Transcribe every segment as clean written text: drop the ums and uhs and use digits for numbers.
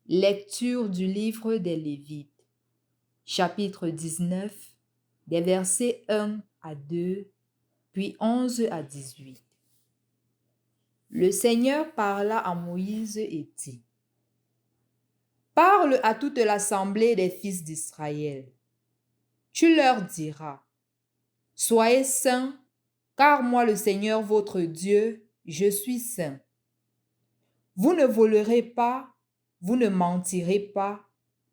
Lecture du livre des Lévites, chapitre 19, des versets 1 à 2, puis 11 à 18. Le Seigneur parla à Moïse et dit: Parle à toute l'assemblée des fils d'Israël. Tu leur diras: Soyez saints, car moi, le Seigneur votre Dieu, je suis saint. Vous ne volerez pas, vous ne mentirez pas,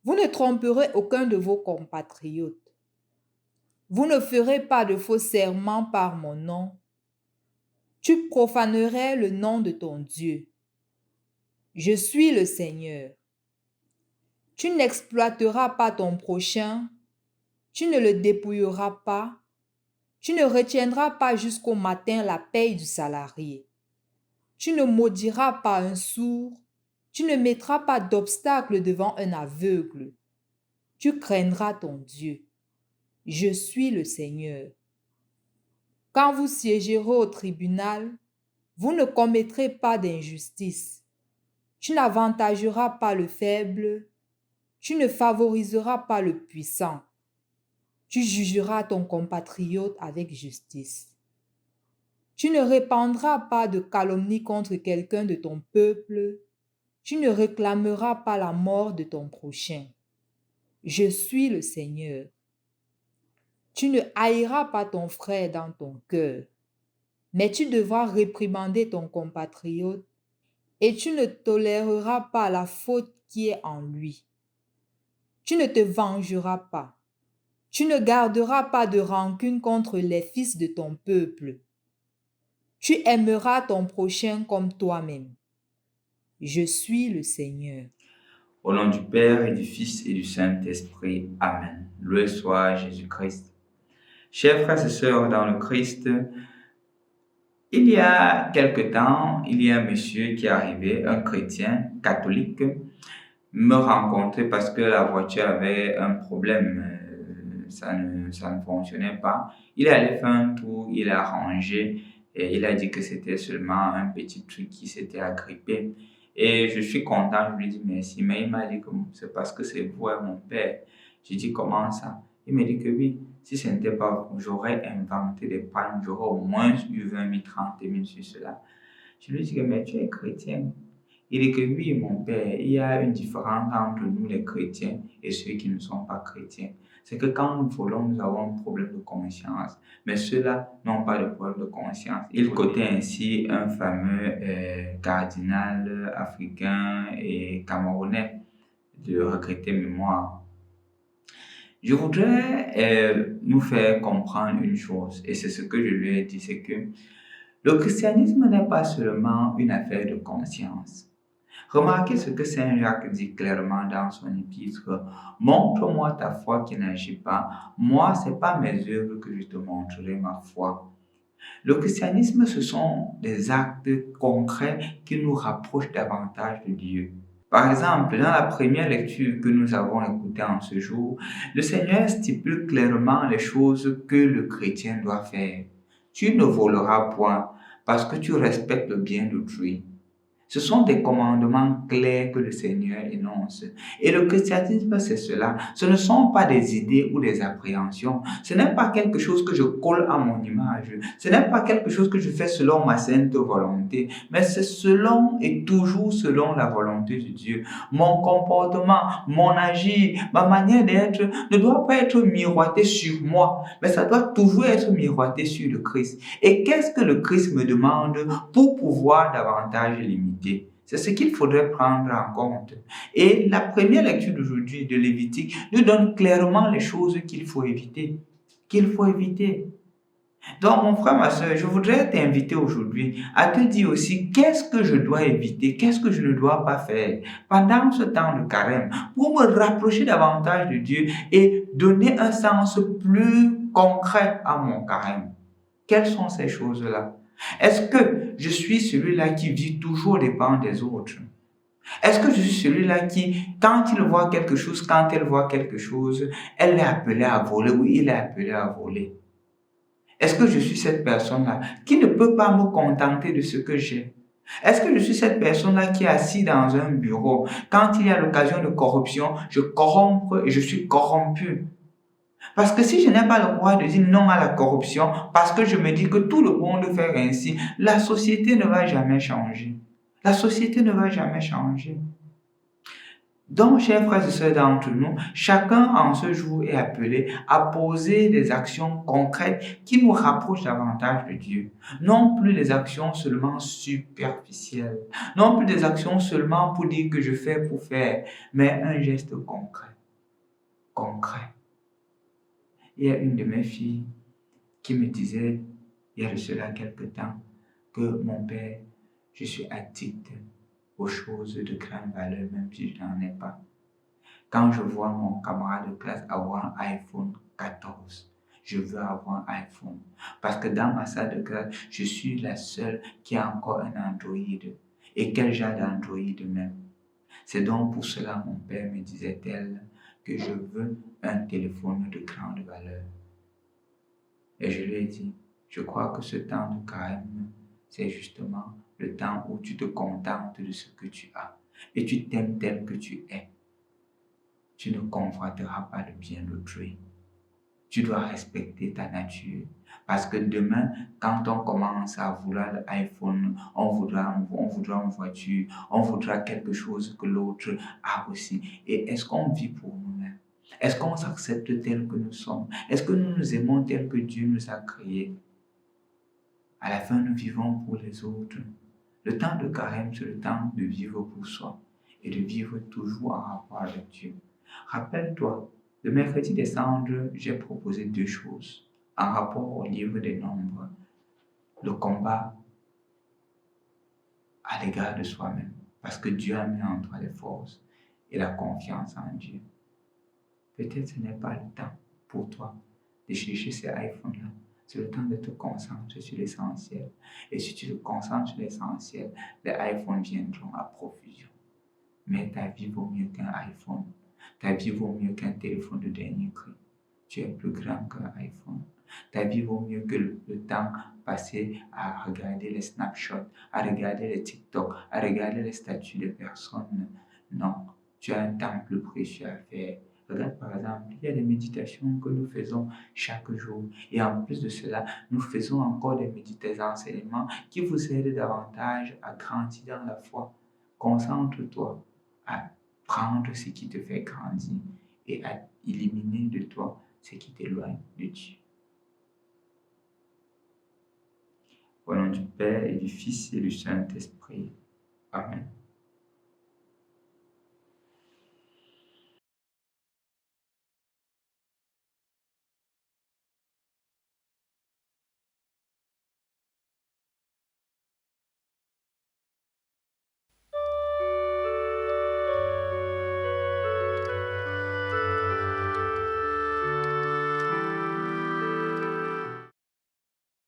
vous ne tromperez aucun de vos compatriotes. Vous ne ferez pas de faux serments par mon nom. Tu profanerais le nom de ton Dieu. Je suis le Seigneur. Tu n'exploiteras pas ton prochain, tu ne le dépouilleras pas, tu ne retiendras pas jusqu'au matin la paye du salarié. Tu ne maudiras pas un sourd, tu ne mettras pas d'obstacle devant un aveugle. Tu craindras ton Dieu. Je suis le Seigneur. Quand vous siégerez au tribunal, vous ne commettrez pas d'injustice. Tu n'avantageras pas le faible, tu ne favoriseras pas le puissant. Tu jugeras ton compatriote avec justice. Tu ne répandras pas de calomnie contre quelqu'un de ton peuple. Tu ne réclameras pas la mort de ton prochain. Je suis le Seigneur. Tu ne haïras pas ton frère dans ton cœur, mais tu devras réprimander ton compatriote et tu ne toléreras pas la faute qui est en lui. Tu ne te vengeras pas. Tu ne garderas pas de rancune contre les fils de ton peuple. Tu aimeras ton prochain comme toi-même. Je suis le Seigneur. Au nom du Père et du Fils et du Saint-Esprit. Amen. Loué soit Jésus-Christ. Chers frères et sœurs dans le Christ, il y a quelque temps, il y a un monsieur qui est arrivé, un chrétien catholique, me rencontrer parce que la voiture avait un problème, ça ne fonctionnait pas. Il est allé faire un tour, il a rangé et il a dit que c'était seulement un petit truc qui s'était agrippé. Et je suis content, je lui dis merci, mais il m'a dit que c'est parce que c'est vous et mon père. J'ai dit comment ça? Il m'a dit que oui, si ce n'était pas vous, j'aurais inventé des pannes, j'aurais au moins eu 20 000, 30 000 sur cela. Je lui dis que mais tu es chrétien. Il dit que oui, mon père, il y a une différence entre nous les chrétiens et ceux qui ne sont pas chrétiens. C'est que quand nous volons, nous avons un problème de conscience. Mais ceux-là n'ont pas de problème de conscience. Il cotait ainsi un fameux cardinal africain et camerounais de regretter mémoire. Je voudrais nous faire comprendre une chose, et c'est ce que je lui ai dit, c'est que le christianisme n'est pas seulement une affaire de conscience. Remarquez ce que Saint Jacques dit clairement dans son épître. Montre-moi ta foi qui n'agit pas. Moi, ce n'est pas mes œuvres que je te montrerai ma foi. Le christianisme, ce sont des actes concrets qui nous rapprochent davantage de Dieu. Par exemple, dans la première lecture que nous avons écoutée en ce jour, le Seigneur stipule clairement les choses que le chrétien doit faire. Tu ne voleras point parce que tu respectes le bien d'autrui. Ce sont des commandements clairs que le Seigneur énonce. Et le christianisme, c'est cela. Ce ne sont pas des idées ou des appréhensions. Ce n'est pas quelque chose que je colle à mon image. Ce n'est pas quelque chose que je fais selon ma sainte volonté. Mais c'est selon et toujours selon la volonté de Dieu. Mon comportement, mon agir, ma manière d'être ne doit pas être miroité sur moi. Mais ça doit toujours être miroité sur le Christ. Et qu'est-ce que le Christ me demande pour pouvoir davantage l'imiter? C'est ce qu'il faudrait prendre en compte. Et la première lecture d'aujourd'hui de Lévitique nous donne clairement les choses qu'il faut éviter. Donc, mon frère, ma soeur, je voudrais t'inviter aujourd'hui à te dire aussi qu'est-ce que je dois éviter, qu'est-ce que je ne dois pas faire pendant ce temps de carême pour me rapprocher davantage de Dieu et donner un sens plus concret à mon carême. Quelles sont ces choses-là? Est-ce que je suis celui-là qui vit toujours aux dépens des autres? Est-ce que je suis celui-là qui, quand il voit quelque chose, quand elle voit quelque chose, elle est appelée à voler ou il est appelé à voler? Est-ce que je suis cette personne-là qui ne peut pas me contenter de ce que j'ai? Est-ce que je suis cette personne-là qui est assise dans un bureau? Quand il y a l'occasion de corruption, je corromps et je suis corrompu. Parce que si je n'ai pas le droit de dire non à la corruption, parce que je me dis que tout le monde fait ainsi, la société ne va jamais changer. La société ne va jamais changer. Donc, chers frères et sœurs d'entre nous, chacun en ce jour est appelé à poser des actions concrètes qui nous rapprochent davantage de Dieu. Non plus des actions seulement superficielles. Non plus des actions seulement pour dire que je fais pour faire, mais un geste concret. Concret. Il y a une de mes filles qui me disait, il y a de cela quelque temps, que mon père, je suis addict aux choses de grande valeur, même si je n'en ai pas. Quand je vois mon camarade de classe avoir un iPhone 14, je veux avoir un iPhone. Parce que dans ma salle de classe, je suis la seule qui a encore un Android. Et quel genre d'Android même? C'est donc pour cela mon père me disait-elle que je veux un téléphone de grande valeur. Et je lui ai dit, je crois que ce temps de carême, c'est justement le temps où tu te contentes de ce que tu as. Et tu t'aimes tel que tu es. Tu ne convoiteras pas le bien d'autrui. Tu dois respecter ta nature. Parce que demain, quand on commence à vouloir l'iPhone, on voudra une voiture, on voudra quelque chose que l'autre a aussi. Et est-ce qu'on vit pour nous-mêmes? Est-ce qu'on s'accepte tel que nous sommes? Est-ce que nous nous aimons tel que Dieu nous a créés? À la fin, nous vivons pour les autres. Le temps de carême, c'est le temps de vivre pour soi et de vivre toujours en rapport avec Dieu. Rappelle-toi, le mercredi décembre, j'ai proposé 2 choses en rapport au livre des Nombres. Le combat à l'égard de soi-même, parce que Dieu a mis en toi les forces et la confiance en Dieu. Peut-être ce n'est pas le temps pour toi de chercher ces iPhones-là. C'est le temps de te concentrer sur l'essentiel. Et si tu te concentres sur l'essentiel, les iPhones viendront à profusion. Mais ta vie vaut mieux qu'un iPhone. Ta vie vaut mieux qu'un téléphone de dernier cri. Tu es plus grand qu'un iPhone. Ta vie vaut mieux que le temps passé à regarder les snapshots, à regarder les TikTok, à regarder les statuts de personnes. Non, tu as un temps plus précieux à faire. Regarde par exemple, il y a des méditations que nous faisons chaque jour. Et en plus de cela, nous faisons encore des enseignements qui vous aident davantage à grandir dans la foi. Concentre-toi à prendre ce qui te fait grandir et à éliminer de toi ce qui t'éloigne de Dieu. Au nom du Père et du Fils et du Saint-Esprit. Amen.